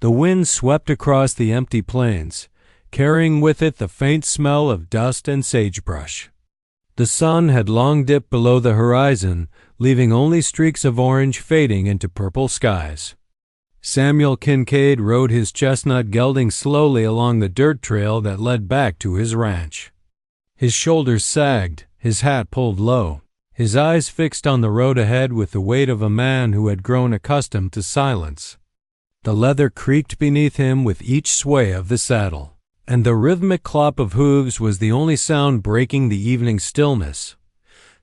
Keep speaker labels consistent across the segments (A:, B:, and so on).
A: The wind swept across the empty plains, carrying with it the faint smell of dust and sagebrush. The sun had long dipped below the horizon, leaving only streaks of orange fading into purple skies. Samuel Kincaid rode his chestnut gelding slowly along the dirt trail that led back to his ranch. His shoulders sagged, his hat pulled low, his eyes fixed on the road ahead with the weight of a man who had grown accustomed to silence. The leather creaked beneath him with each sway of the saddle, and the rhythmic clop of hooves was the only sound breaking the evening stillness.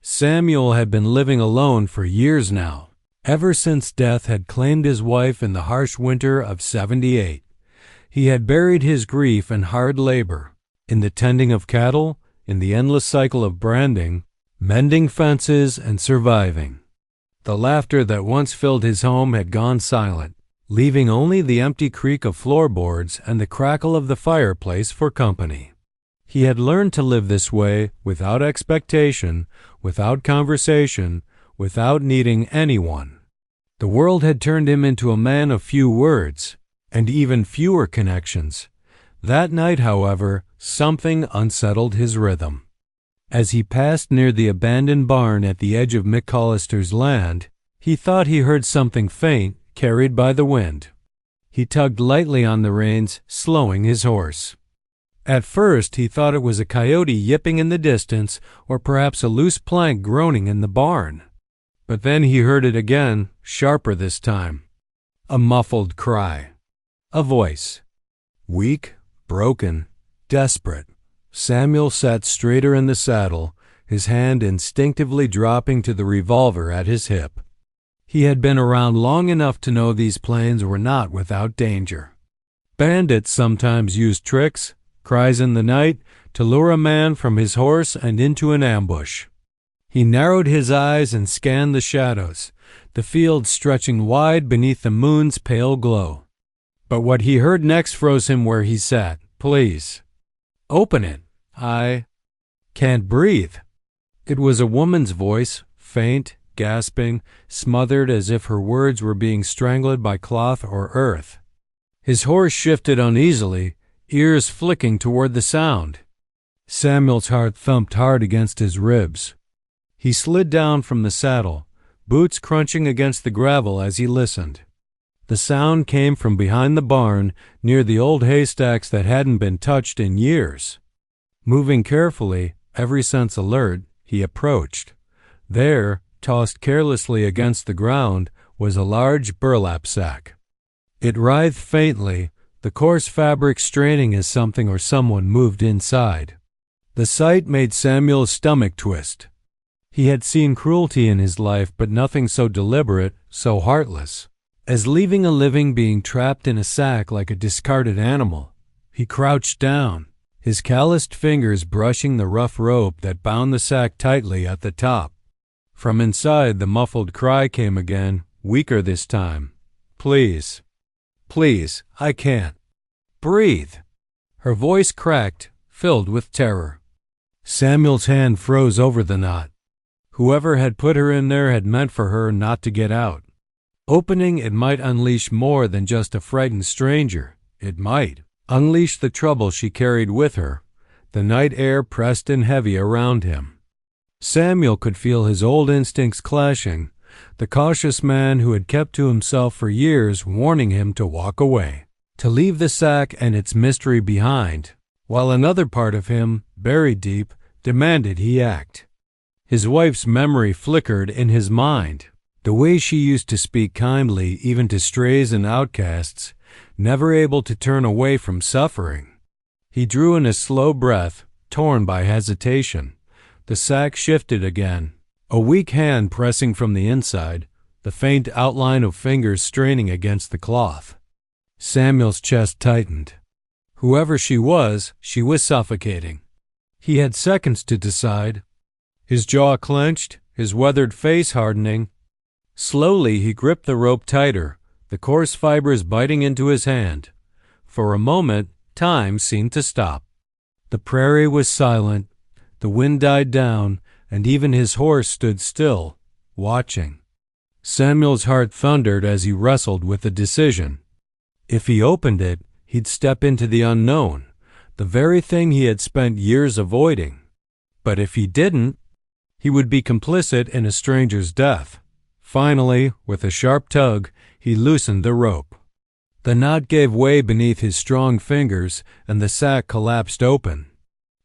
A: Samuel had been living alone for years now, ever since death had claimed his wife in the harsh winter of '78. He had buried his grief in hard labor, in the tending of cattle, in the endless cycle of branding, mending fences, and surviving. The laughter that once filled his home had gone silent, leaving only the empty creak of floorboards and the crackle of the fireplace for company. He had learned to live this way, without expectation, without conversation, without needing anyone. The world had turned him into a man of few words, and even fewer connections. That night, however, something unsettled his rhythm. As he passed near the abandoned barn at the edge of McCollister's land, he thought he heard something faint, carried by the wind. He tugged lightly on the reins, slowing his horse. At first he thought it was a coyote yipping in the distance, or perhaps a loose plank groaning in the barn. But then he heard it again, sharper this time. A muffled cry. A voice. Weak, broken, desperate. Samuel sat straighter in the saddle, his hand instinctively dropping to the revolver at his hip. He had been around long enough to know these plains were not without danger. Bandits sometimes used tricks, cries in the night, to lure a man from his horse and into an ambush. He narrowed his eyes and scanned the shadows, the fields stretching wide beneath the moon's pale glow. But what he heard next froze him where he sat. Please. Open it. I can't breathe. It was a woman's voice, faint, gasping, smothered as if her words were being strangled by cloth or earth. His horse shifted uneasily, ears flicking toward the sound. Samuel's heart thumped hard against his ribs. He slid down from the saddle, boots crunching against the gravel as he listened. The sound came from behind the barn, near the old haystacks that hadn't been touched in years. Moving carefully, every sense alert, he approached. There, tossed carelessly against the ground, was a large burlap sack. It writhed faintly, the coarse fabric straining as something or someone moved inside. The sight made Samuel's stomach twist. He had seen cruelty in his life, but nothing so deliberate, so heartless, as leaving a living being trapped in a sack like a discarded animal. He crouched down, his calloused fingers brushing the rough rope that bound the sack tightly at the top. From inside, the muffled cry came again, weaker this time. Please. Please, I can't. Breathe. Her voice cracked, filled with terror. Samuel's hand froze over the knot. Whoever had put her in there had meant for her not to get out. Opening it might unleash more than just a frightened stranger. It might unleash the trouble she carried with her. The night air pressed in heavy around him. Samuel could feel his old instincts clashing, the cautious man who had kept to himself for years warning him to walk away, to leave the sack and its mystery behind, while another part of him, buried deep, demanded he act. His wife's memory flickered in his mind, the way she used to speak kindly even to strays and outcasts, never able to turn away from suffering. He drew in a slow breath, torn by hesitation. The sack shifted again, a weak hand pressing from the inside, the faint outline of fingers straining against the cloth. Samuel's chest tightened. Whoever she was suffocating. He had seconds to decide. His jaw clenched, his weathered face hardening. Slowly he gripped the rope tighter, the coarse fibers biting into his hand. For a moment, time seemed to stop. The prairie was silent, the wind died down, and even his horse stood still, watching. Samuel's heart thundered as he wrestled with the decision. If he opened it, he'd step into the unknown, the very thing he had spent years avoiding. But if he didn't, he would be complicit in a stranger's death. Finally, with a sharp tug, he loosened the rope. The knot gave way beneath his strong fingers, and the sack collapsed open.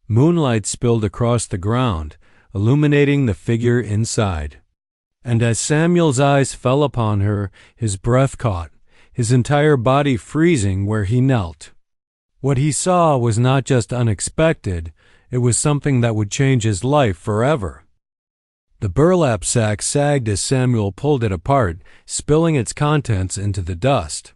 A: Moonlight spilled across the ground, illuminating the figure inside. And as Samuel's eyes fell upon her, his breath caught, his entire body freezing where he knelt. What he saw was not just unexpected, it was something that would change his life forever. The burlap sack sagged as Samuel pulled it apart, spilling its contents into the dust.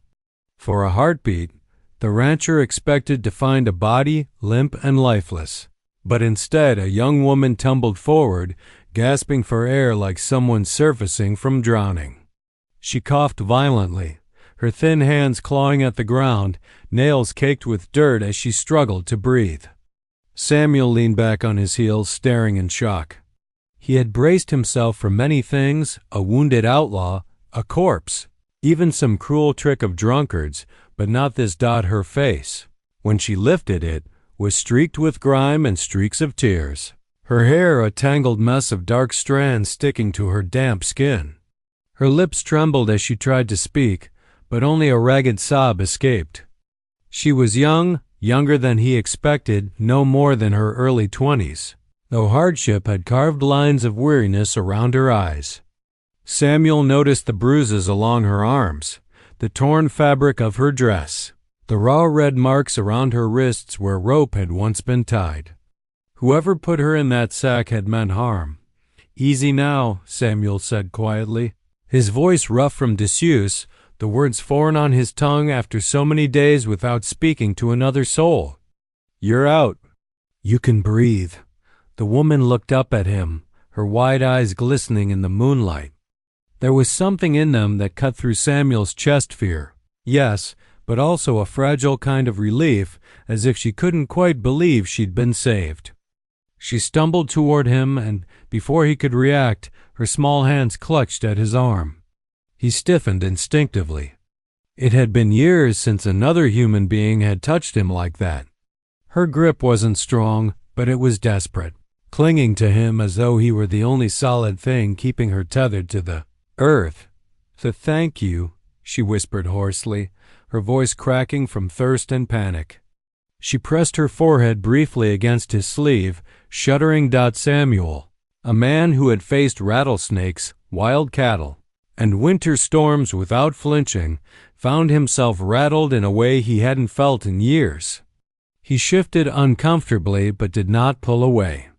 A: For a heartbeat, the rancher expected to find a body limp and lifeless, but instead a young woman tumbled forward, gasping for air like someone surfacing from drowning. She coughed violently, her thin hands clawing at the ground, nails caked with dirt as she struggled to breathe. Samuel leaned back on his heels, staring in shock. He had braced himself for many things: a wounded outlaw, a corpse, even some cruel trick of drunkards, but not this dot. Her face, when she lifted it, was streaked with grime and streaks of tears. Her hair a tangled mess of dark strands sticking to her damp skin. Her lips trembled as she tried to speak, but only a ragged sob escaped. She was young, younger than he expected, no more than her early 20s, though hardship had carved lines of weariness around her eyes. Samuel noticed the bruises along her arms, the torn fabric of her dress, the raw red marks around her wrists where rope had once been tied. Whoever put her in that sack had meant harm. "Easy now," Samuel said quietly, his voice rough from disuse, the words foreign on his tongue after so many days without speaking to another soul. "You're out. You can breathe." The woman looked up at him, her wide eyes glistening in the moonlight. There was something in them that cut through Samuel's chest. Fear, yes, but also a fragile kind of relief, as if she couldn't quite believe she'd been saved. She stumbled toward him, and before he could react, her small hands clutched at his arm. He stiffened instinctively. It had been years since another human being had touched him like that. Her grip wasn't strong, but it was desperate, clinging to him as though he were the only solid thing keeping her tethered to the earth. "Thank you," she whispered hoarsely, her voice cracking from thirst and panic. She pressed her forehead briefly against his sleeve, shuddering. Samuel, a man who had faced rattlesnakes, wild cattle, and winter storms without flinching, found himself rattled in a way he hadn't felt in years. He shifted uncomfortably but did not pull away.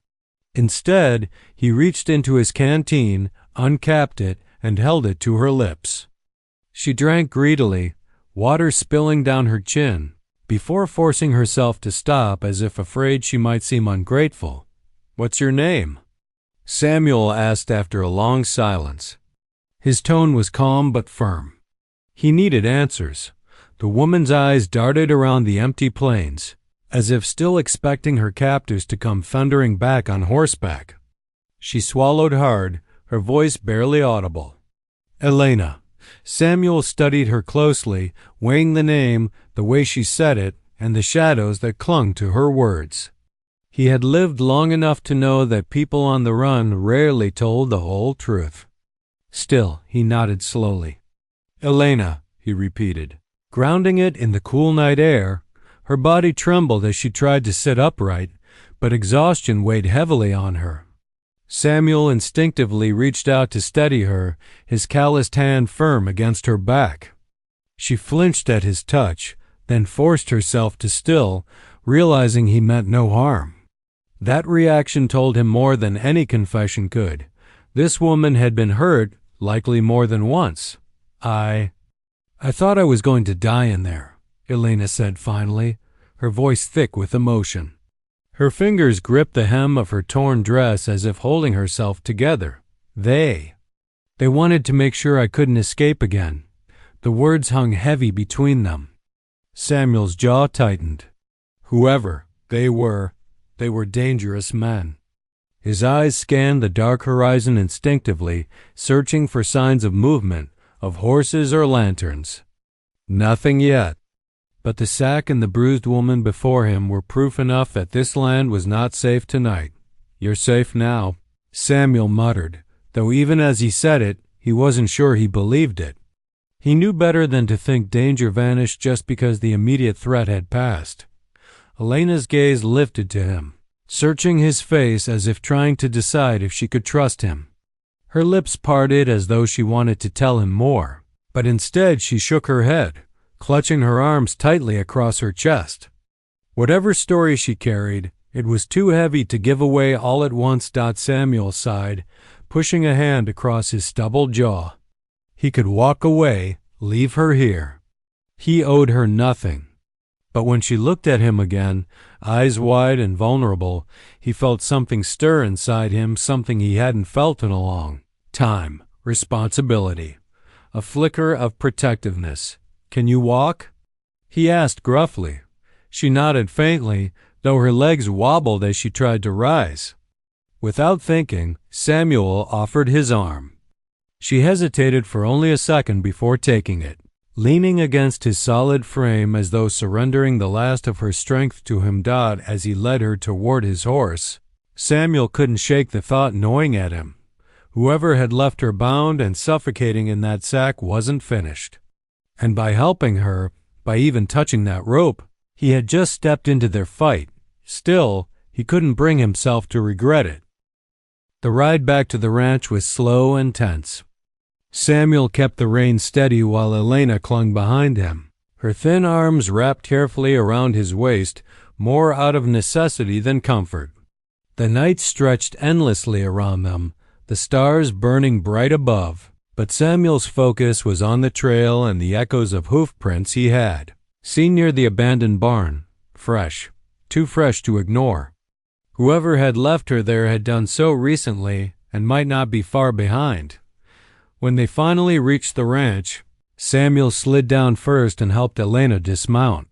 A: Instead, he reached into his canteen, uncapped it, and held it to her lips. She drank greedily, water spilling down her chin, before forcing herself to stop as if afraid she might seem ungrateful. "What's your name?" Samuel asked after a long silence. His tone was calm but firm. He needed answers. The woman's eyes darted around the empty plains, as if still expecting her captors to come thundering back on horseback. She swallowed hard, her voice barely audible. "Elena." Samuel studied her closely, weighing the name, the way she said it, and the shadows that clung to her words. He had lived long enough to know that people on the run rarely told the whole truth. Still, he nodded slowly. "Elena," he repeated, grounding it in the cool night air. Her body trembled as she tried to sit upright, but exhaustion weighed heavily on her. Samuel instinctively reached out to steady her, his calloused hand firm against her back. She flinched at his touch, then forced herself to still, realizing he meant no harm. That reaction told him more than any confession could. This woman had been hurt, likely more than once. I thought I was going to die in there," Elena said finally, her voice thick with emotion. Her fingers gripped the hem of her torn dress as if holding herself together. They wanted to make sure I couldn't escape again." The words hung heavy between them. Samuel's jaw tightened. Whoever they were dangerous men. His eyes scanned the dark horizon instinctively, searching for signs of movement, of horses or lanterns. Nothing yet. But the sack and the bruised woman before him were proof enough that this land was not safe tonight. "You're safe now," Samuel muttered, though even as he said it, he wasn't sure he believed it. He knew better than to think danger vanished just because the immediate threat had passed. Elena's gaze lifted to him, searching his face as if trying to decide if she could trust him. Her lips parted as though she wanted to tell him more, but instead she shook her head, clutching her arms tightly across her chest. Whatever story she carried, it was too heavy to give away all at once. Samuel sighed, pushing a hand across his stubbled jaw. He could walk away, leave her here. He owed her nothing. But when she looked at him again, eyes wide and vulnerable, he felt something stir inside him, something he hadn't felt in a long time. Responsibility. A flicker of protectiveness. "Can you walk?" he asked gruffly. She nodded faintly, though her legs wobbled as she tried to rise. Without thinking, Samuel offered his arm. She hesitated for only a second before taking it, leaning against his solid frame as though surrendering the last of her strength to him. As he led her toward his horse, Samuel couldn't shake the thought gnawing at him. Whoever had left her bound and suffocating in that sack wasn't finished. And by helping her, by even touching that rope, he had just stepped into their fight. Still, he couldn't bring himself to regret it. The ride back to the ranch was slow and tense. Samuel kept the reins steady while Elena clung behind him, her thin arms wrapped carefully around his waist, more out of necessity than comfort. The night stretched endlessly around them, the stars burning bright above, but Samuel's focus was on the trail and the echoes of hoof prints he had seen near the abandoned barn. Fresh, too fresh to ignore. Whoever had left her there had done so recently and might not be far behind. When they finally reached the ranch, Samuel slid down first and helped Elena dismount.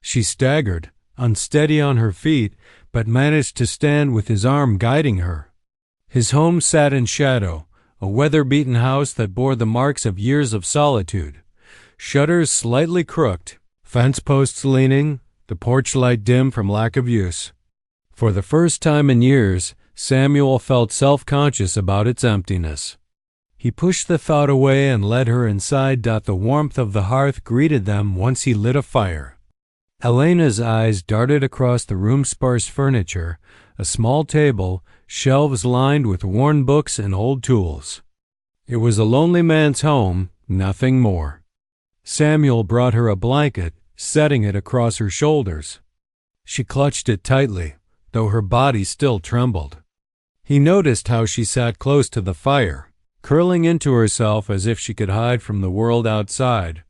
A: She staggered, unsteady on her feet, but managed to stand with his arm guiding her. His home sat in shadow, a weather-beaten house that bore the marks of years of solitude. Shutters slightly crooked, fence posts leaning, the porch light dim from lack of use. For the first time in years, Samuel felt self-conscious about its emptiness. He pushed the thought away and led her inside. The warmth of the hearth greeted them once he lit a fire. Elena's eyes darted across the room's sparse furniture, a small table, shelves lined with worn books and old tools. It was a lonely man's home, nothing more. Samuel brought her a blanket, setting it across her shoulders. She clutched it tightly, though her body still trembled. He noticed how she sat close to the fire, curling into herself as if she could hide from the world outside.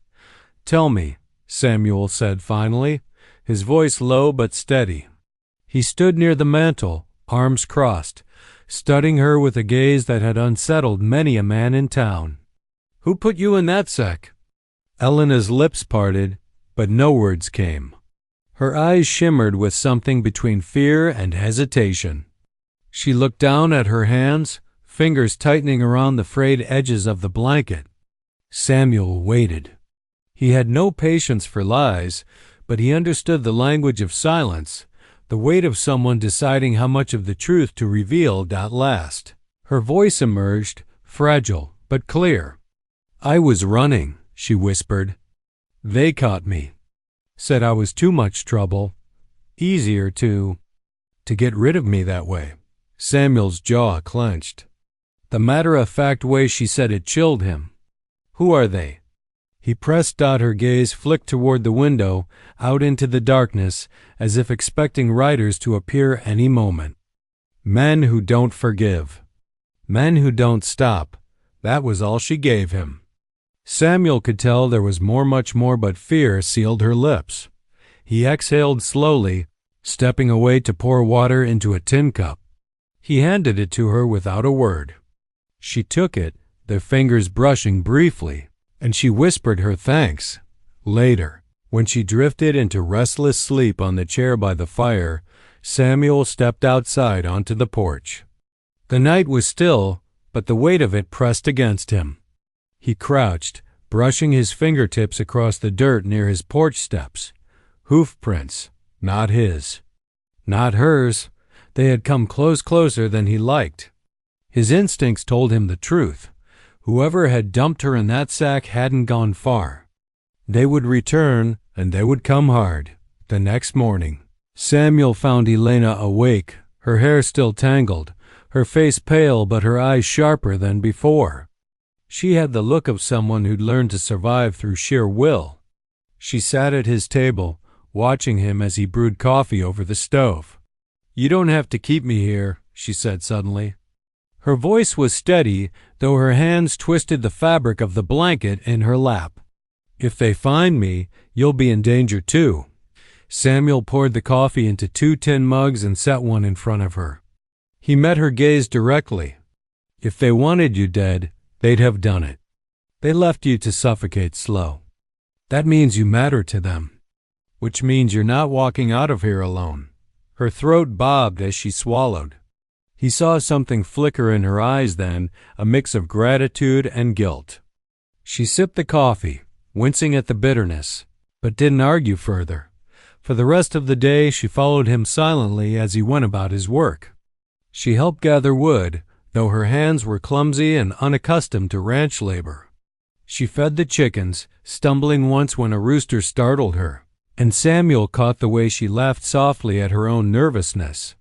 A: "Tell me," Samuel said finally, his voice low but steady. He stood near the mantel, arms crossed, studying her with a gaze that had unsettled many a man in town. "Who put you in that sack?" Elena's lips parted, but no words came. Her eyes shimmered with something between fear and hesitation. She looked down at her hands, fingers tightening around the frayed edges of the blanket. Samuel waited. He had no patience for lies, but he understood the language of silence, the weight of someone deciding how much of the truth to reveal. Last, her voice emerged, fragile but clear. "I was running," she whispered. "They caught me. Said I was too much trouble. Easier to get rid of me that way." Samuel's jaw clenched. The matter-of-fact way she said it chilled him. "Who are they?" He pressed. Her gaze flicked toward the window, out into the darkness, as if expecting riders to appear any moment. "Men who don't forgive. Men who don't stop." That was all she gave him. Samuel could tell there was much more, but fear sealed her lips. He exhaled slowly, stepping away to pour water into a tin cup. He handed it to her without a word. She took it, their fingers brushing briefly, and she whispered her thanks. Later, when she drifted into restless sleep on the chair by the fire, Samuel stepped outside onto the porch. The night was still, but the weight of it pressed against him. He crouched, brushing his fingertips across the dirt near his porch steps. Hoof prints, not his. Not hers. They had come closer than he liked. His instincts told him the truth. Whoever had dumped her in that sack hadn't gone far. They would return, and they would come hard. The next morning, Samuel found Elena awake, her hair still tangled, her face pale but her eyes sharper than before. She had the look of someone who'd learned to survive through sheer will. She sat at his table, watching him as he brewed coffee over the stove. "You don't have to keep me here," she said suddenly. Her voice was steady, though her hands twisted the fabric of the blanket in her lap. "If they find me, you'll be in danger too." Samuel poured the coffee into 2 tin mugs and set one in front of her. He met her gaze directly. "If they wanted you dead, they'd have done it. They left you to suffocate slow. That means you matter to them. Which means you're not walking out of here alone." Her throat bobbed as she swallowed. He saw something flicker in her eyes then, a mix of gratitude and guilt. She sipped the coffee, wincing at the bitterness, but didn't argue further. For the rest of the day she followed him silently as he went about his work. She helped gather wood, though her hands were clumsy and unaccustomed to ranch labor. She fed the chickens, stumbling once when a rooster startled her, and Samuel caught the way she laughed softly at her own nervousness.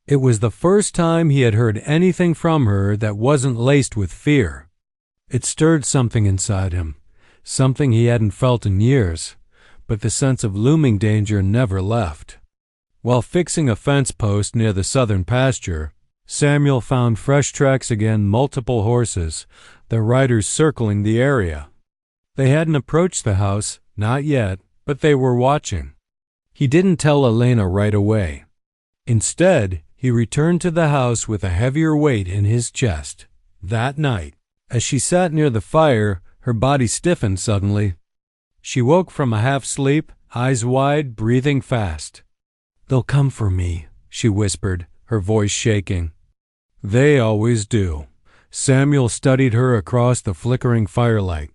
A: It was the first time he had heard anything from her that wasn't laced with fear. It stirred something inside him, something he hadn't felt in years, but the sense of looming danger never left. While fixing a fence post near the southern pasture, Samuel found fresh tracks again, multiple horses, their riders circling the area. They hadn't approached the house, not yet, but they were watching. He didn't tell Elena right away. Instead, he returned to the house with a heavier weight in his chest. That night, as she sat near the fire, her body stiffened suddenly. She woke from a half-sleep, eyes wide, breathing fast. "They'll come for me," she whispered, her voice shaking. "They always do." Samuel studied her across the flickering firelight.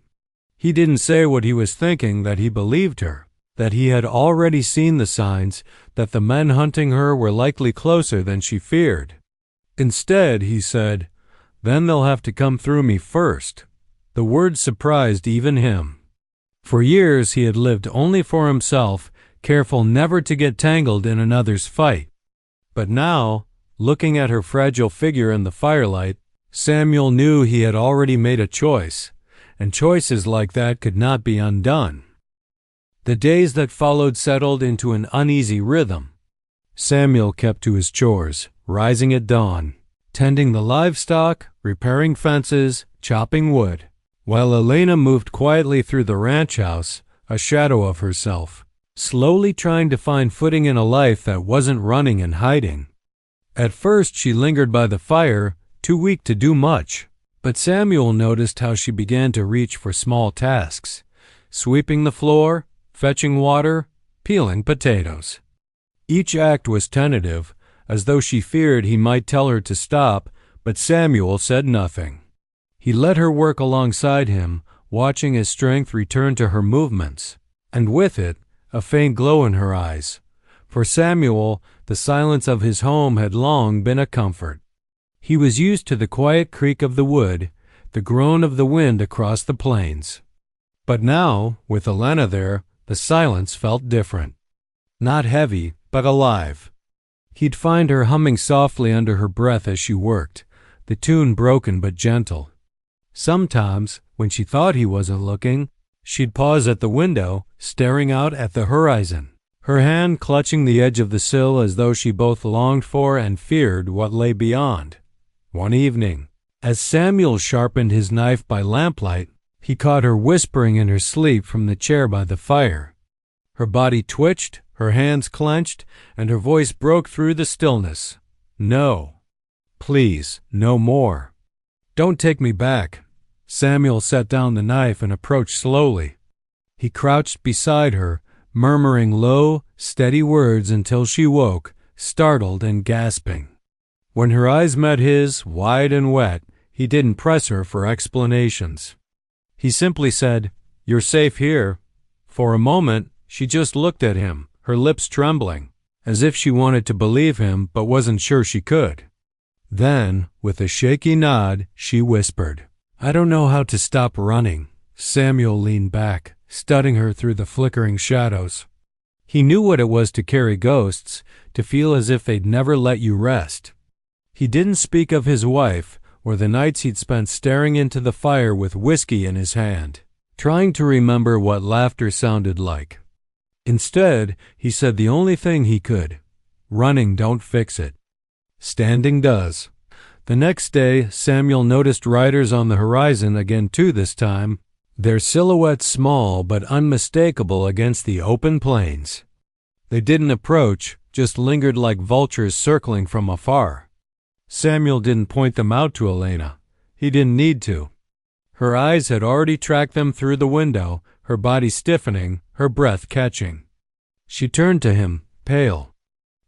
A: He didn't say what he was thinking, that he believed her, that he had already seen the signs, that the men hunting her were likely closer than she feared. Instead, he said, "Then they'll have to come through me first." The word surprised even him. For years he had lived only for himself, careful never to get tangled in another's fight. But now, looking at her fragile figure in the firelight, Samuel knew he had already made a choice, and choices like that could not be undone. The days that followed settled into an uneasy rhythm. Samuel kept to his chores, rising at dawn, tending the livestock, repairing fences, chopping wood, while Elena moved quietly through the ranch house, a shadow of herself, slowly trying to find footing in a life that wasn't running and hiding. At first she lingered by the fire, too weak to do much, but Samuel noticed how she began to reach for small tasks, sweeping the floor, fetching water, peeling potatoes. Each act was tentative, as though she feared he might tell her to stop, but Samuel said nothing. He let her work alongside him, watching his strength return to her movements, and with it, a faint glow in her eyes. For Samuel, the silence of his home had long been a comfort. He was used to the quiet creak of the wood, the groan of the wind across the plains. But now, with Elena there, the silence felt different. Not heavy, but alive. He'd find her humming softly under her breath as she worked, the tune broken but gentle. Sometimes, when she thought he wasn't looking, she'd pause at the window, staring out at the horizon, her hand clutching the edge of the sill as though she both longed for and feared what lay beyond. One evening, as Samuel sharpened his knife by lamplight, he caught her whispering in her sleep from the chair by the fire. Her body twitched, her hands clenched, and her voice broke through the stillness. "No. Please, no more. Don't take me back." Samuel set down the knife and approached slowly. He crouched beside her, murmuring low, steady words until she woke, startled and gasping. When her eyes met his, wide and wet, he didn't press her for explanations. He simply said, "You're safe here." For a moment, she just looked at him, her lips trembling, as if she wanted to believe him but wasn't sure she could. Then, with a shaky nod, she whispered, "I don't know how to stop running." Samuel leaned back, studying her through the flickering shadows. He knew what it was to carry ghosts, to feel as if they'd never let you rest. He didn't speak of his wife or the nights he'd spent staring into the fire with whiskey in his hand, trying to remember what laughter sounded like. Instead, he said the only thing he could: running don't fix it. Standing does. The next day, Samuel noticed riders on the horizon again too this time, their silhouettes small but unmistakable against the open plains. They didn't approach, just lingered like vultures circling from afar. Samuel didn't point them out to Elena. He didn't need to. Her eyes had already tracked them through the window, her body stiffening, her breath catching. She turned to him, pale.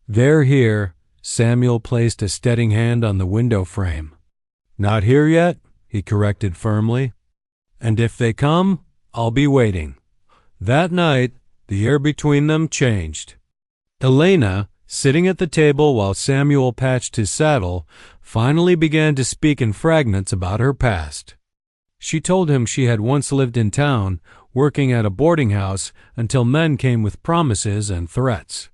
A: "They're here." Samuel placed a steadying hand on the window frame. "Not here yet," he corrected firmly. "And if they come, I'll be waiting." That night, the air between them changed. Elena, sitting at the table while Samuel patched his saddle, finally began to speak in fragments about her past. She told him she had once lived in town, working at a boarding house until men came with promises and threats.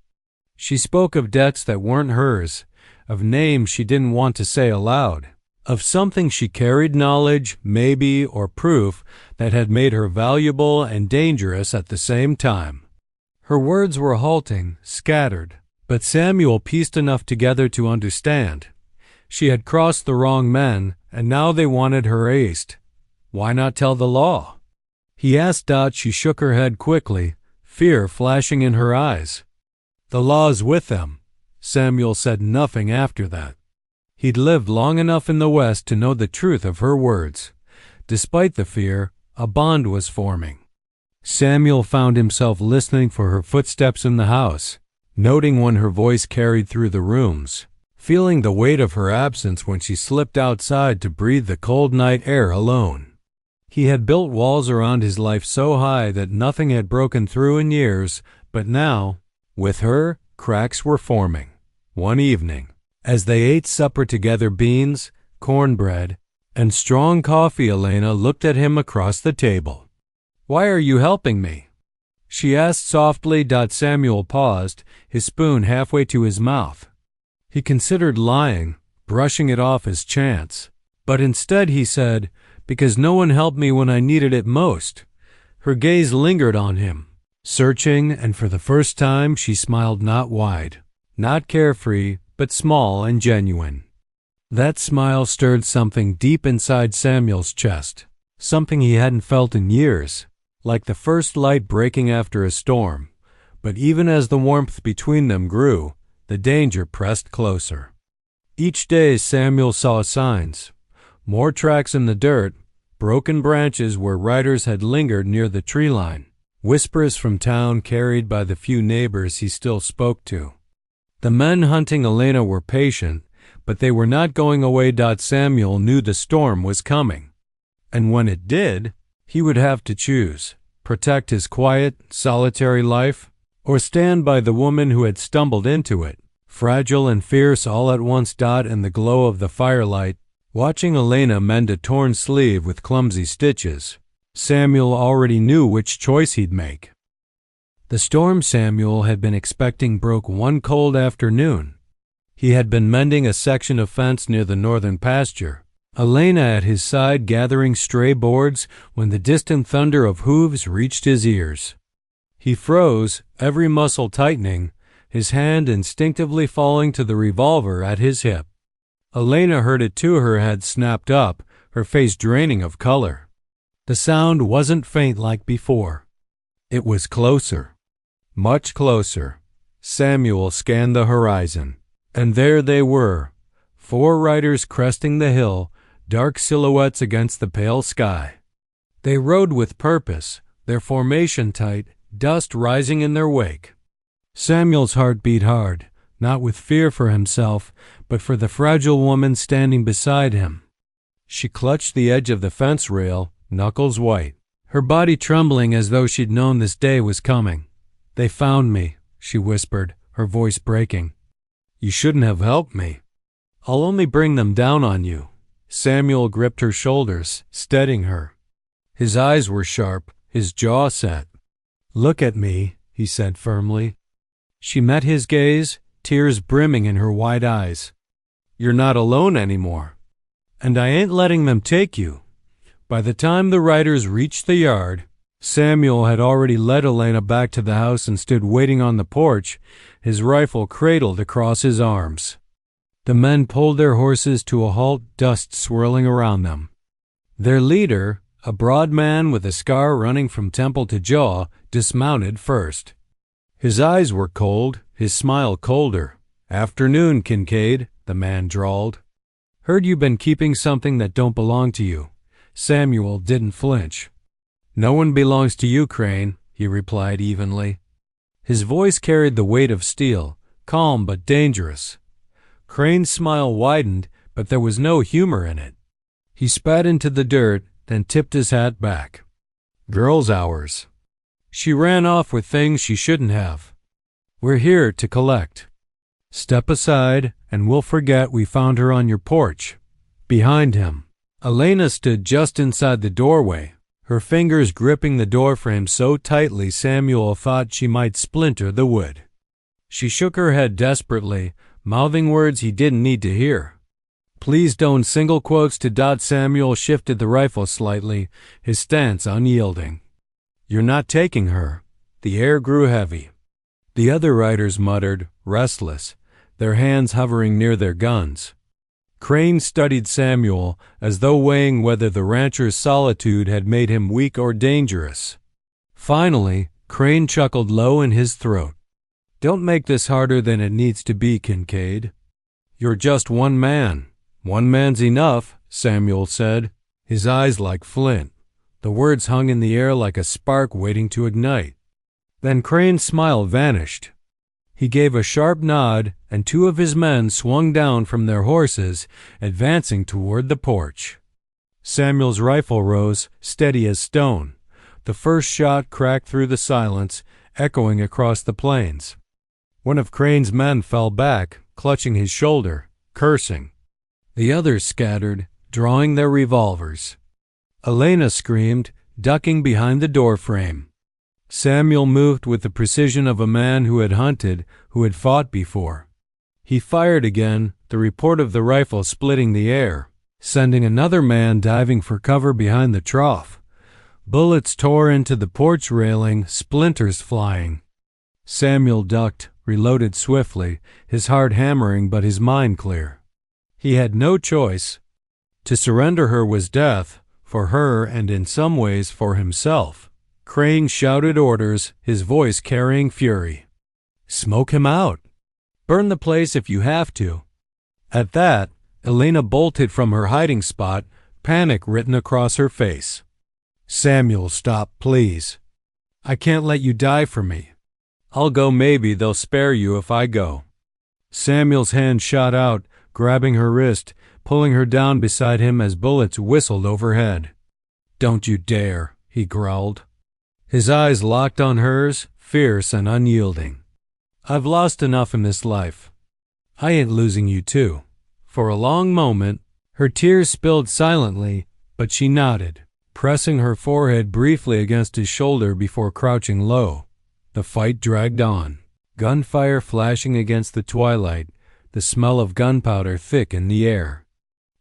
A: She spoke of debts that weren't hers, of names she didn't want to say aloud, of something she carried knowledge, maybe, or proof that had made her valuable and dangerous at the same time. Her words were halting, scattered, but Samuel pieced enough together to understand. She had crossed the wrong men, and now they wanted her aced. Why not tell the law? He asked Dot. She shook her head quickly, fear flashing in her eyes. "The law's with them." Samuel said nothing after that. He'd lived long enough in the West to know the truth of her words. Despite the fear, a bond was forming. Samuel found himself listening for her footsteps in the house, noting when her voice carried through the rooms, feeling the weight of her absence when she slipped outside to breathe the cold night air alone. He had built walls around his life so high that nothing had broken through in years, but now, with her, cracks were forming. One evening, as they ate supper together, beans, cornbread, and strong coffee, Elena looked at him across the table. "Why are you helping me?" she asked softly. Samuel paused, his spoon halfway to his mouth. He considered lying, brushing it off as chance, but instead he said, "Because no one helped me when I needed it most." Her gaze lingered on him, searching, and for the first time she smiled, not wide, not carefree, but small and genuine. That smile stirred something deep inside Samuel's chest, something he hadn't felt in years, like the first light breaking after a storm. But even as the warmth between them grew, the danger pressed closer. Each day Samuel saw signs, more tracks in the dirt, broken branches where riders had lingered near the tree line, whispers from town carried by the few neighbors he still spoke to. The men hunting Elena were patient, but they were not going away. Samuel knew the storm was coming, and when it did, he would have to choose: protect his quiet, solitary life, or stand by the woman who had stumbled into it, fragile and fierce all at once. In the glow of the firelight, watching Elena mend a torn sleeve with clumsy stitches, Samuel already knew which choice he'd make. The storm Samuel had been expecting broke one cold afternoon. He had been mending a section of fence near the northern pasture, Elena at his side gathering stray boards, when the distant thunder of hooves reached his ears. He froze, every muscle tightening, his hand instinctively falling to the revolver at his hip. Elena heard it too, her head snapped up, her face draining of color. The sound wasn't faint like before. It was closer, much closer. Samuel scanned the horizon, and there they were, 4 riders cresting the hill, dark silhouettes against the pale sky. They rode with purpose, their formation tight, dust rising in their wake. Samuel's heart beat hard, not with fear for himself, but for the fragile woman standing beside him. She clutched the edge of the fence rail, knuckles white, her body trembling as though she'd known this day was coming. "They found me," she whispered, her voice breaking. "You shouldn't have helped me. I'll only bring them down on you." Samuel gripped her shoulders, steadying her. His eyes were sharp, his jaw set. "Look at me," he said firmly. She met his gaze, tears brimming in her wide eyes. "You're not alone anymore. And I ain't letting them take you." By the time the riders reached the yard, Samuel had already led Elena back to the house and stood waiting on the porch, his rifle cradled across his arms. The men pulled their horses to a halt, dust swirling around them. Their leader, a broad man with a scar running from temple to jaw, dismounted first. His eyes were cold, his smile colder. "Afternoon, Kincaid," the man drawled. "Heard you been keeping something that don't belong to you." Samuel didn't flinch. "No one belongs to you, Crane," he replied evenly. His voice carried the weight of steel, calm but dangerous. Crane's smile widened, but there was no humor in it. He spat into the dirt, then tipped his hat back. "Girl's ours. She ran off with things she shouldn't have. We're here to collect. Step aside, and we'll forget we found her on your porch." Behind him, Elena stood just inside the doorway, her fingers gripping the doorframe so tightly Samuel thought she might splinter the wood. She shook her head desperately, mouthing words he didn't need to hear. "Please don't," single quotes to dot. Samuel shifted the rifle slightly, his stance unyielding. "You're not taking her." The air grew heavy. The other riders muttered, restless, their hands hovering near their guns. Crane studied Samuel as though weighing whether the rancher's solitude had made him weak or dangerous. Finally, Crane chuckled low in his throat. "Don't make this harder than it needs to be, Kincaid. You're just one man." "One man's enough," Samuel said, his eyes like flint. The words hung in the air like a spark waiting to ignite. Then Crane's smile vanished. He gave a sharp nod, and two of his men swung down from their horses, advancing toward the porch. Samuel's rifle rose, steady as stone. The first shot cracked through the silence, echoing across the plains. One of Crane's men fell back, clutching his shoulder, cursing. The others scattered, drawing their revolvers. Elena screamed, ducking behind the doorframe. Samuel moved with the precision of a man who had hunted, who had fought before. He fired again, the report of the rifle splitting the air, sending another man diving for cover behind the trough. Bullets tore into the porch railing, splinters flying. Samuel ducked, reloaded swiftly, his heart hammering but his mind clear. He had no choice. To surrender her was death, for her and in some ways for himself. Crane shouted orders, his voice carrying fury. "Smoke him out. Burn the place if you have to." At that, Elena bolted from her hiding spot, panic written across her face. "Samuel, stop, please. I can't let you die for me. I'll go. Maybe they'll spare you if I go." Samuel's hand shot out, grabbing her wrist, pulling her down beside him as bullets whistled overhead. "Don't you dare," he growled. His eyes locked on hers, fierce and unyielding. "I've lost enough in this life. I ain't losing you too." For a long moment, her tears spilled silently, but she nodded, pressing her forehead briefly against his shoulder before crouching low. The fight dragged on, gunfire flashing against the twilight, the smell of gunpowder thick in the air.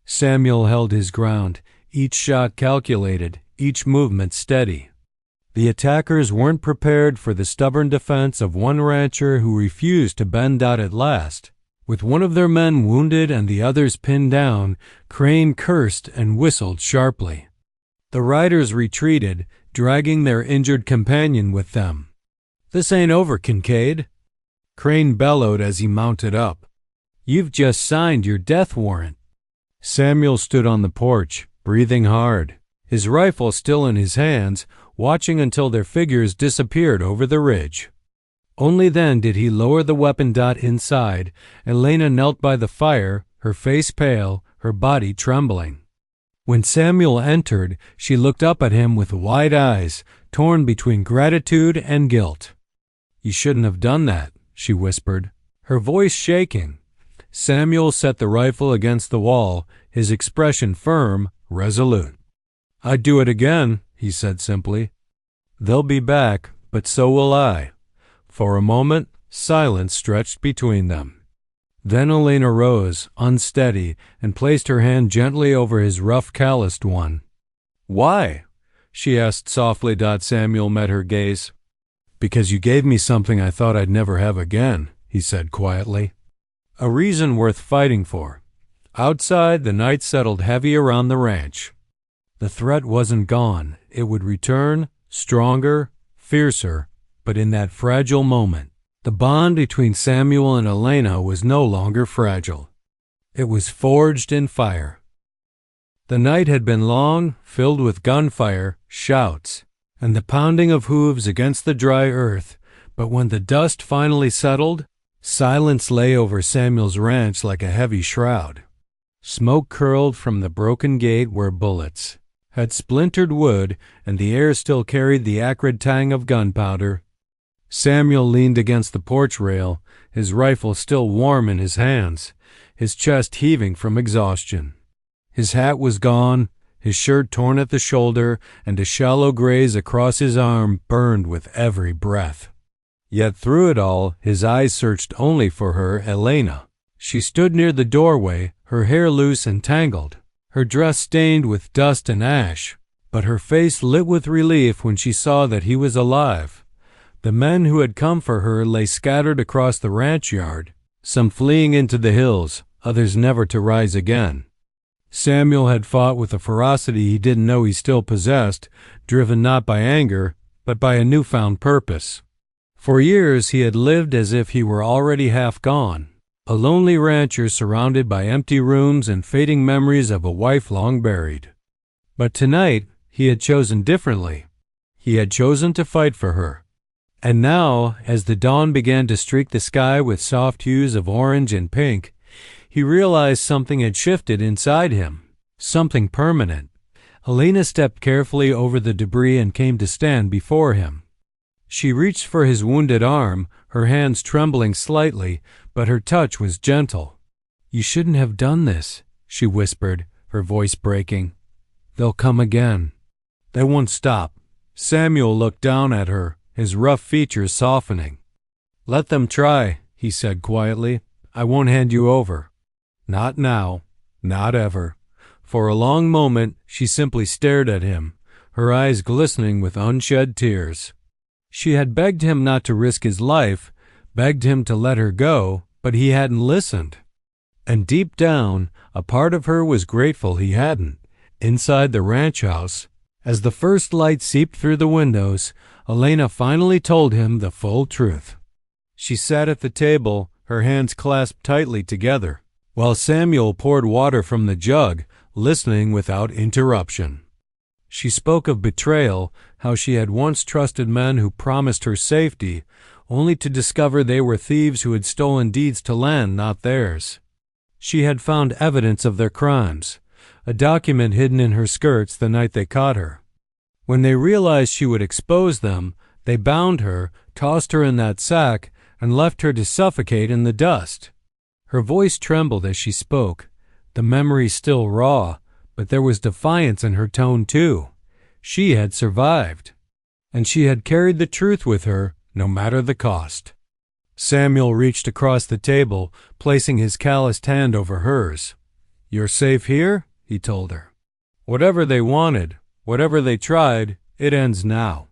A: Samuel held his ground, each shot calculated, each movement steady. The attackers weren't prepared for the stubborn defense of one rancher who refused to bend out at last. With one of their men wounded and the others pinned down, Crane cursed and whistled sharply. The riders retreated, dragging their injured companion with them. "This ain't over, Kincaid," Crane bellowed as he mounted up. "You've just signed your death warrant." Samuel stood on the porch, breathing hard, his rifle still in his hands, watching until their figures disappeared over the ridge. Only then did he lower the weapon. Inside, Elena knelt by the fire, her face pale, her body trembling. When Samuel entered, she looked up at him with wide eyes, torn between gratitude and guilt. "You shouldn't have done that," she whispered, her voice shaking. Samuel set the rifle against the wall, his expression firm, resolute. "I'd do it again," he said simply. "They'll be back, but so will I." For a moment, silence stretched between them. Then Elena rose, unsteady, and placed her hand gently over his rough, calloused one. "Why?" she asked softly. Samuel met her gaze. "Because you gave me something I thought I'd never have again," he said quietly. "A reason worth fighting for." Outside, the night settled heavy around the ranch. The threat wasn't gone. It would return, stronger, fiercer, but in that fragile moment, the bond between Samuel and Elena was no longer fragile. It was forged in fire. The night had been long, filled with gunfire, shouts, and the pounding of hooves against the dry earth, but when the dust finally settled, silence lay over Samuel's ranch like a heavy shroud. Smoke curled from the broken gate where bullets had splintered wood, and the air still carried the acrid tang of gunpowder. Samuel leaned against the porch rail, his rifle still warm in his hands, his chest heaving from exhaustion. His hat was gone, his shirt torn at the shoulder, and a shallow graze across his arm burned with every breath. Yet through it all, his eyes searched only for her, Elena. She stood near the doorway, her hair loose and tangled, her dress stained with dust and ash, but her face lit with relief when she saw that he was alive. The men who had come for her lay scattered across the ranch yard, some fleeing into the hills, others never to rise again. Samuel had fought with a ferocity he didn't know he still possessed, driven not by anger, but by a newfound purpose. For years he had lived as if he were already half gone, a lonely rancher surrounded by empty rooms and fading memories of a wife long buried. But tonight he had chosen differently. He had chosen to fight for her. And now, as the dawn began to streak the sky with soft hues of orange and pink, he realized something had shifted inside him, something permanent. Elena stepped carefully over the debris and came to stand before him. She reached for his wounded arm, her hands trembling slightly, but her touch was gentle. "You shouldn't have done this," she whispered, her voice breaking. "They'll come again. They won't stop." Samuel looked down at her, his rough features softening. "Let them try," he said quietly. "I won't hand you over. Not now, not ever." For a long moment she simply stared at him, her eyes glistening with unshed tears. She had begged him not to risk his life, begged him to let her go, but he hadn't listened. And deep down, a part of her was grateful he hadn't. Inside the ranch house, as the first light seeped through the windows, Elena finally told him the full truth. She sat at the table, her hands clasped tightly together, while Samuel poured water from the jug, listening without interruption. She spoke of betrayal, how she had once trusted men who promised her safety, only to discover they were thieves who had stolen deeds to land not theirs. She had found evidence of their crimes, a document hidden in her skirts the night they caught her. When they realized she would expose them, they bound her, tossed her in that sack, and left her to suffocate in the dust. Her voice trembled as she spoke, the memory still raw, but there was defiance in her tone too. She had survived, and she had carried the truth with her, no matter the cost. Samuel reached across the table, placing his calloused hand over hers. "You're safe here," he told her. "Whatever they wanted, whatever they tried, it ends now."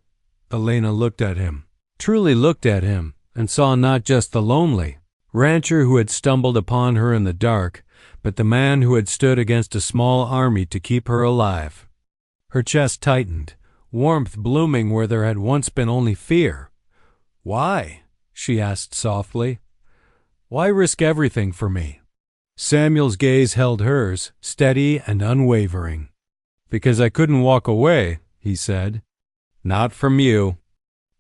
A: Elena looked at him, truly looked at him, and saw not just the lonely rancher who had stumbled upon her in the dark, but the man who had stood against a small army to keep her alive. Her chest tightened, warmth blooming where there had once been only fear. "Why?" she asked softly. "Why risk everything for me?" Samuel's gaze held hers, steady and unwavering. "Because I couldn't walk away," he said. "Not from you."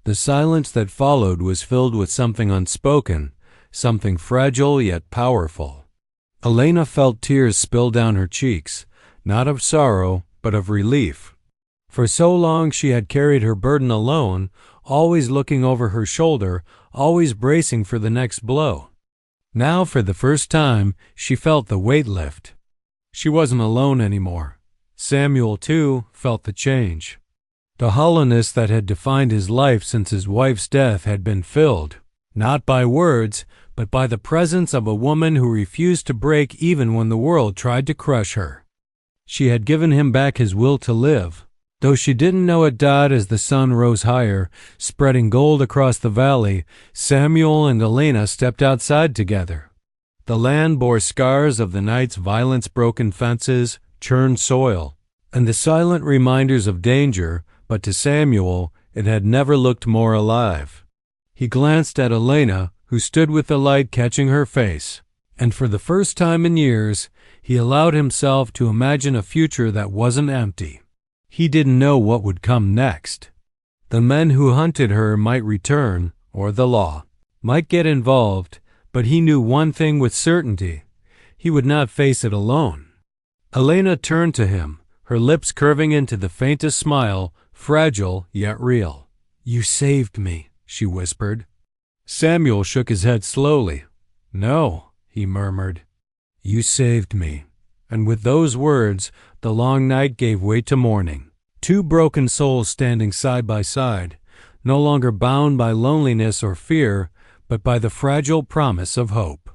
A: The silence that followed was filled with something unspoken, something fragile yet powerful. Elena felt tears spill down her cheeks, not of sorrow, but of relief. For so long she had carried her burden alone, always looking over her shoulder, always bracing for the next blow. Now, for the first time, she felt the weight lift. She wasn't alone anymore. Samuel, too, felt the change. The hollowness that had defined his life since his wife's death had been filled, not by words, but by the presence of a woman who refused to break even when the world tried to crush her. She had given him back his will to live. Though she didn't know it died as the sun rose higher, spreading gold across the valley, Samuel and Elena stepped outside together. The land bore scars of the night's violence, broken fences, churned soil, and the silent reminders of danger, but to Samuel it had never looked more alive. He glanced at Elena, who stood with the light catching her face, and for the first time in years, he allowed himself to imagine a future that wasn't empty. He didn't know what would come next. The men who hunted her might return, or the law might get involved, but he knew one thing with certainty: he would not face it alone. Elena turned to him, her lips curving into the faintest smile, fragile yet real. "You saved me," she whispered. Samuel shook his head slowly. "No," he murmured. "You saved me." And with those words, the long night gave way to morning. Two broken souls standing side by side, no longer bound by loneliness or fear, but by the fragile promise of hope.